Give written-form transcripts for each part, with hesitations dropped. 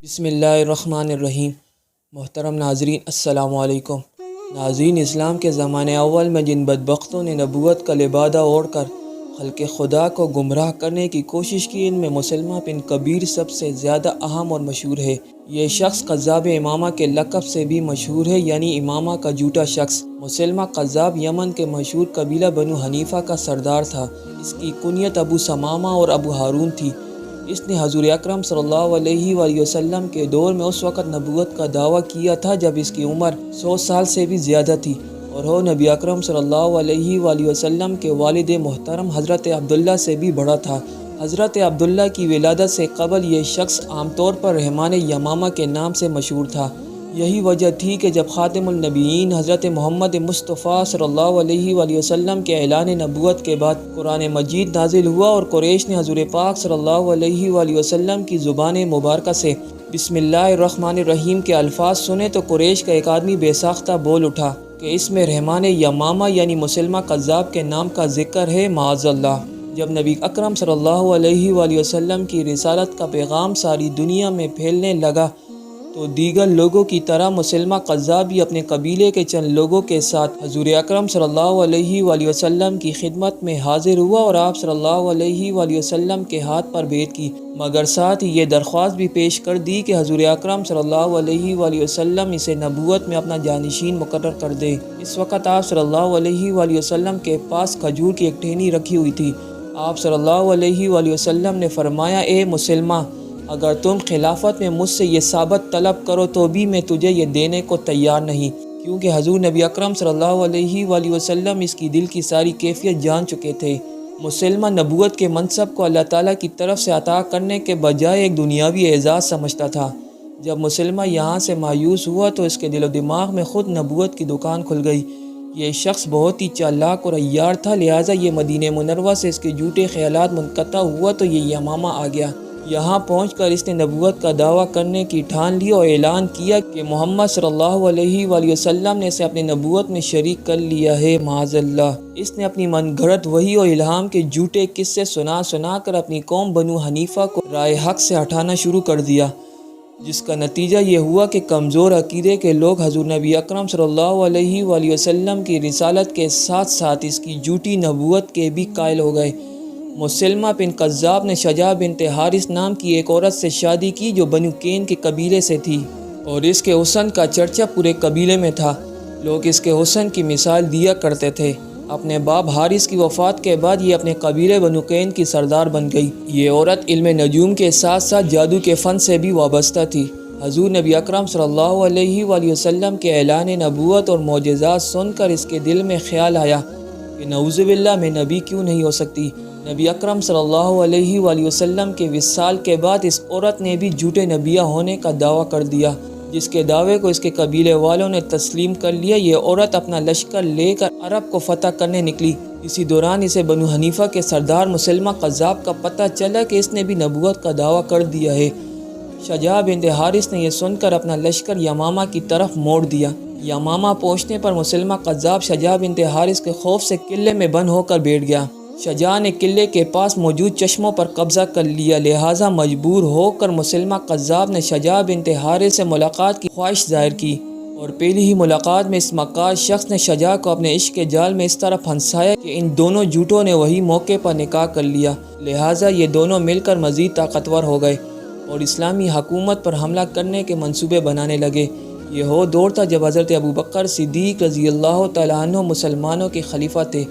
بسم اللہ الرحمن الرحیم۔ محترم ناظرین السلام علیکم۔ ناظرین، اسلام کے زمانے اول میں جن بدبختوں نے نبوت کا لبادہ اوڑھ کر خلق خدا کو گمراہ کرنے کی کوشش کی، ان میں مسلمہ بن کبیر سب سے زیادہ اہم اور مشہور ہے۔ یہ شخص قذاب امامہ کے لقب سے بھی مشہور ہے، یعنی امامہ کا جھوٹا شخص۔ مسلمہ قذاب یمن کے مشہور قبیلہ بنو حنیفہ کا سردار تھا۔ اس کی کنیت ابو ثمامہ اور ابو ہارون تھی۔ اس نے حضور اکرم صلی اللہ علیہ وآلہ وسلم کے دور میں اس وقت نبوت کا دعویٰ کیا تھا جب اس کی عمر 100 سال سے بھی زیادہ تھی، اور وہ نبی اکرم صلی اللہ علیہ وآلہ وسلم کے والد محترم حضرت عبداللہ سے بھی بڑا تھا۔ حضرت عبداللہ کی ولادت سے قبل یہ شخص عام طور پر رحمانِ یمامہ کے نام سے مشہور تھا۔ یہی وجہ تھی کہ جب خاتم النبیین حضرت محمد مصطفیٰ صلی اللہ علیہ وآلہ وسلم کے اعلان نبوت کے بعد قرآن مجید نازل ہوا اور قریش نے حضور پاک صلی اللہ علیہ وآلہ وسلم کی زبان مبارکہ سے بسم اللہ الرحمن الرحیم کے الفاظ سنے تو قریش کا ایک آدمی بے ساختہ بول اٹھا کہ اس میں رحمانِ یمامہ یعنی مسلمہ قذاب کے نام کا ذکر ہے، معاذ اللہ۔ جب نبی اکرم صلی اللہ علیہ وآلہ وسلم کی رسالت کا پیغام ساری دنیا میں پھیلنے لگا تو دیگر لوگوں کی طرح مسلمہ قذاب بھی اپنے قبیلے کے چند لوگوں کے ساتھ حضور اکرم صلی اللہ علیہ وآلہ وسلم کی خدمت میں حاضر ہوا اور آپ صلی اللہ علیہ وآلہ وسلم کے ہاتھ پر بیعت کی، مگر ساتھ ہی یہ درخواست بھی پیش کر دی کہ حضور اکرم صلی اللہ علیہ وآلہ وسلم اسے نبوت میں اپنا جانشین مقرر کر دے۔ اس وقت آپ صلی اللہ علیہ وآلہ وسلم کے پاس کھجور کی ایک ٹہنی رکھی ہوئی تھی۔ آپ صلی اللہ علیہ وآلہ وسلم نے فرمایا، اے مسلمہ، اگر تم خلافت میں مجھ سے یہ ثابت طلب کرو تو بھی میں تجھے یہ دینے کو تیار نہیں، کیونکہ حضور نبی اکرم صلی اللہ علیہ وآلہ وسلم اس کی دل کی ساری کیفیت جان چکے تھے۔ مسلمہ نبوت کے منصب کو اللہ تعالیٰ کی طرف سے عطا کرنے کے بجائے ایک دنیاوی اعزاز سمجھتا تھا۔ جب مسلمہ یہاں سے مایوس ہوا تو اس کے دل و دماغ میں خود نبوت کی دکان کھل گئی۔ یہ شخص بہت ہی چالاک اور عیار تھا، لہٰذا یہ مدینہ منورہ سے اس کے جھوٹے خیالات منقطع ہوا تو یہ یمامہ آ گیا۔ یہاں پہنچ کر اس نے نبوت کا دعویٰ کرنے کی ٹھان لی اور اعلان کیا کہ محمد صلی اللہ علیہ وآلہ وسلم نے اسے اپنی نبوت میں شریک کر لیا ہے، معاذ اللہ۔ اس نے اپنی من گھڑت وحی اور الہام کے جھوٹے قصے سنا کر اپنی قوم بنو حنیفہ کو رائے حق سے ہٹانا شروع کر دیا، جس کا نتیجہ یہ ہوا کہ کمزور عقیدے کے لوگ حضور نبی اکرم صلی اللہ علیہ وآلہ وسلم کی رسالت کے ساتھ ساتھ اس کی جھوٹی نبوت کے بھی قائل ہو گئے۔ مسلمہ بن قذاب نے شجاع بنت حارث نام کی ایک عورت سے شادی کی جو بنو کین کے قبیلے سے تھی، اور اس کے حسن کا چرچا پورے قبیلے میں تھا۔ لوگ اس کے حسن کی مثال دیا کرتے تھے۔ اپنے باپ حارث کی وفات کے بعد یہ اپنے قبیلے بنو کین کی سردار بن گئی۔ یہ عورت علم نجوم کے ساتھ ساتھ جادو کے فن سے بھی وابستہ تھی۔ حضور نبی اکرم صلی اللہ علیہ وآلہ وسلم کے اعلان نبوت اور معجزات سن کر اس کے دل میں خیال آیا کہ نعوذ باللہ میں نبی کیوں نہیں ہو سکتی۔ نبی اکرم صلی اللہ علیہ وآلہ وسلم کے وصال کے بعد اس عورت نے بھی جھوٹے نبیہ ہونے کا دعویٰ کر دیا، جس کے دعوے کو اس کے قبیلے والوں نے تسلیم کر لیا۔ یہ عورت اپنا لشکر لے کر عرب کو فتح کرنے نکلی۔ اسی دوران اسے بنو حنیفہ کے سردار مسلمہ قذاب کا پتہ چلا کہ اس نے بھی نبوت کا دعویٰ کر دیا ہے۔ شجاع بنت حارث نے یہ سن کر اپنا لشکر یمامہ کی طرف موڑ دیا۔ یمامہ پہنچنے پر مسلمہ قذاب شجاع بنت حارث کے خوف سے قلعے میں بند ہو کر بیٹھ گیا۔ شجاع نے قلعے کے پاس موجود چشموں پر قبضہ کر لیا، لہٰذا مجبور ہو کر مسلمہ قذاب نے شجاع بنت حارث سے ملاقات کی خواہش ظاہر کی، اور پہلی ہی ملاقات میں اس مکار شخص نے شجاع کو اپنے عشق کے جال میں اس طرح پھنسایا کہ ان دونوں جھوٹوں نے وہی موقع پر نکاح کر لیا۔ لہٰذا یہ دونوں مل کر مزید طاقتور ہو گئے اور اسلامی حکومت پر حملہ کرنے کے منصوبے بنانے لگے۔ یہ وہ دور تھا جب حضرت ابوبکر صدیق رضی اللہ تعالیٰ عنہ مسلمانوں کے خلیفہ تھے۔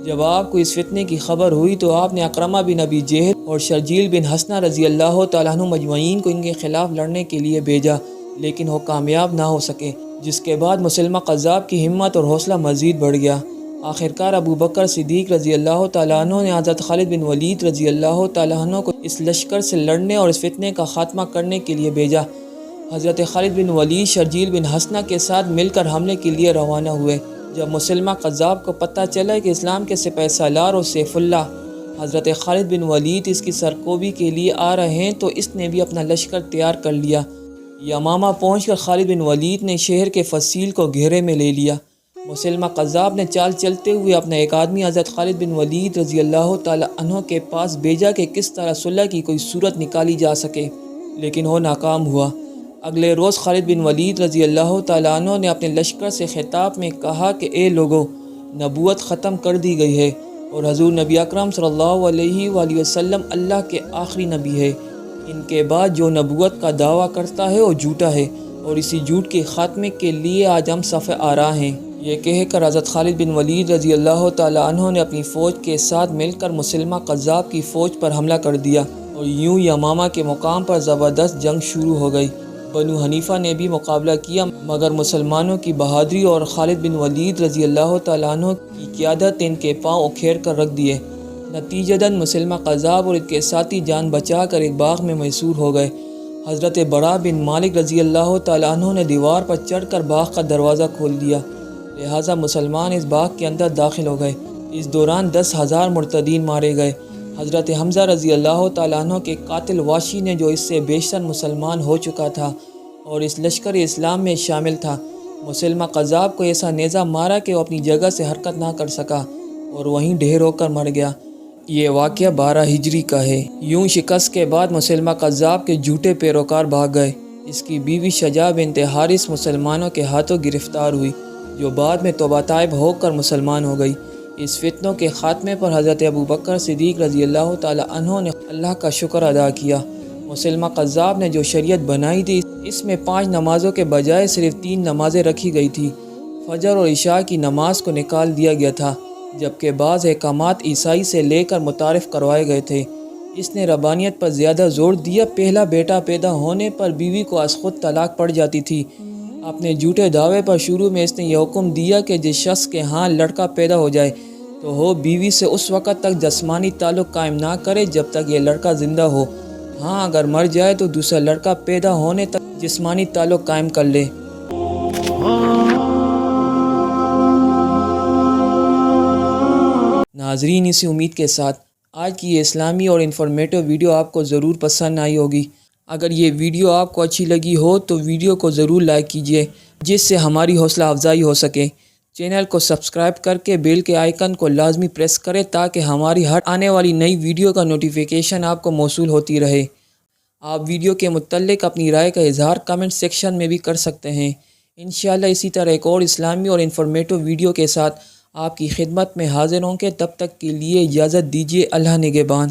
جب آپ کو اس فتنے کی خبر ہوئی تو آپ نے اکرمہ بن ابی جہل اور شرجیل بن حسنہ رضی اللہ تعالیٰ عنہ مجمعین کو ان کے خلاف لڑنے کے لیے بھیجا، لیکن وہ کامیاب نہ ہو سکے، جس کے بعد مسلمہ قذاب کی ہمت اور حوصلہ مزید بڑھ گیا۔ آخرکار ابوبکر صدیق رضی اللہ تعالیٰ عنہ نے حضرت خالد بن ولید رضی اللہ تعالیٰ عنہ کو اس لشکر سے لڑنے اور اس فتنے کا خاتمہ کرنے کے لیے بھیجا۔ حضرت خالد بن ولید شرجیل بن حسنہ کے ساتھ مل کر حملے کے لیے روانہ ہوئے۔ جب مسلمہ قذاب کو پتہ چلا کہ اسلام کے سپہ سالار اور سیف اللہ حضرت خالد بن ولید اس کی سرکوبی کے لیے آ رہے ہیں تو اس نے بھی اپنا لشکر تیار کر لیا۔ یمامہ پہنچ کر خالد بن ولید نے شہر کے فصیل کو گھیرے میں لے لیا۔ مسلمہ قذاب نے چال چلتے ہوئے اپنا ایک آدمی حضرت خالد بن ولید رضی اللہ تعالیٰ عنہ کے پاس بھیجا کہ کس طرح صلح کی کوئی صورت نکالی جا سکے۔ لیکن وہ ناکام ہوا۔ اگلے روز خالد بن ولید رضی اللہ تعالیٰ عنہ نے اپنے لشکر سے خطاب میں کہا کہ اے لوگو، نبوت ختم کر دی گئی ہے اور حضور نبی اکرم صلی اللہ علیہ وآلہ وسلم اللہ کے آخری نبی ہے۔ ان کے بعد جو نبوت کا دعویٰ کرتا ہے وہ جھوٹا ہے، اور اسی جھوٹ کے خاتمے کے لیے آج ہم صف آرا ہیں۔ یہ کہہ کر حضرت خالد بن ولید رضی اللہ تعالیٰ عنہ نے اپنی فوج کے ساتھ مل کر مسلمہ قذاب کی فوج پر حملہ کر دیا، اور یوں یمامہ کے مقام پر زبردست جنگ شروع ہو گئی۔ بنو حنیفہ نے بھی مقابلہ کیا، مگر مسلمانوں کی بہادری اور خالد بن ولید رضی اللہ تعالیٰ عنہ کی قیادت ان کے پاؤں اکھیڑ کر رکھ دیے۔ نتیجتاً مسلمہ قذاب اور ان کے ساتھی جان بچا کر ایک باغ میں محصور ہو گئے۔ حضرت برا بن مالک رضی اللہ تعالیٰ عنہ نے دیوار پر چڑھ کر باغ کا دروازہ کھول دیا، لہٰذا مسلمان اس باغ کے اندر داخل ہو گئے۔ اس دوران 10,000 مرتدین مارے گئے۔ حضرت حمزہ رضی اللہ تعالیٰ عنہ کے قاتل واشی نے، جو اس سے بیشتر مسلمان ہو چکا تھا اور اس لشکر اسلام میں شامل تھا، مسلمہ قذاب کو ایسا نیزہ مارا کہ وہ اپنی جگہ سے حرکت نہ کر سکا اور وہیں ڈھیر ہو کر مر گیا۔ یہ واقعہ 12 ہجری کا ہے۔ یوں شکست کے بعد مسلمہ قذاب کے جھوٹے پیروکار بھاگ گئے۔ اس کی بیوی شجاع بنت حارث مسلمانوں کے ہاتھوں گرفتار ہوئی، جو بعد میں توبہ طائب ہو کر مسلمان ہو گئی۔ اس فتنوں کے خاتمے پر حضرت ابوبکر صدیق رضی اللہ تعالیٰ عنہ نے اللہ کا شکر ادا کیا۔ مسلمہ قذاب نے جو شریعت بنائی تھی، اس میں 5 نمازوں کے بجائے صرف 3 نمازیں رکھی گئی تھی۔ فجر اور عشاء کی نماز کو نکال دیا گیا تھا، جبکہ بعض احکامات عیسائی سے لے کر متعارف کروائے گئے تھے۔ اس نے ربانیت پر زیادہ زور دیا۔ پہلا بیٹا پیدا ہونے پر بیوی کو از خود طلاق پڑ جاتی تھی۔ اپنے جھوٹے دعوے پر شروع میں اس نے یہ حکم دیا کہ جس شخص کے ہاں لڑکا پیدا ہو جائے تو وہ بیوی سے اس وقت تک جسمانی تعلق قائم نہ کرے جب تک یہ لڑکا زندہ ہو۔ ہاں، اگر مر جائے تو دوسرا لڑکا پیدا ہونے تک جسمانی تعلق قائم کر لے۔ ناظرین، اسی امید کے ساتھ آج کی یہ اسلامی اور انفارمیٹو ویڈیو آپ کو ضرور پسند آئی ہوگی۔ اگر یہ ویڈیو آپ کو اچھی لگی ہو تو ویڈیو کو ضرور لائک کیجیے، جس سے ہماری حوصلہ افزائی ہو سکے۔ چینل کو سبسکرائب کر کے بیل کے آئیکن کو لازمی پریس کریں تاکہ ہماری ہر آنے والی نئی ویڈیو کا نوٹیفیکیشن آپ کو موصول ہوتی رہے۔ آپ ویڈیو کے متعلق اپنی رائے کا اظہار کمنٹ سیکشن میں بھی کر سکتے ہیں۔ انشاءاللہ اسی طرح ایک اور اسلامی اور انفارمیٹو ویڈیو کے ساتھ آپ کی خدمت میں حاضر ہوں گے۔ تب تک کے لیے اجازت دیجیے۔ اللہ نگہبان۔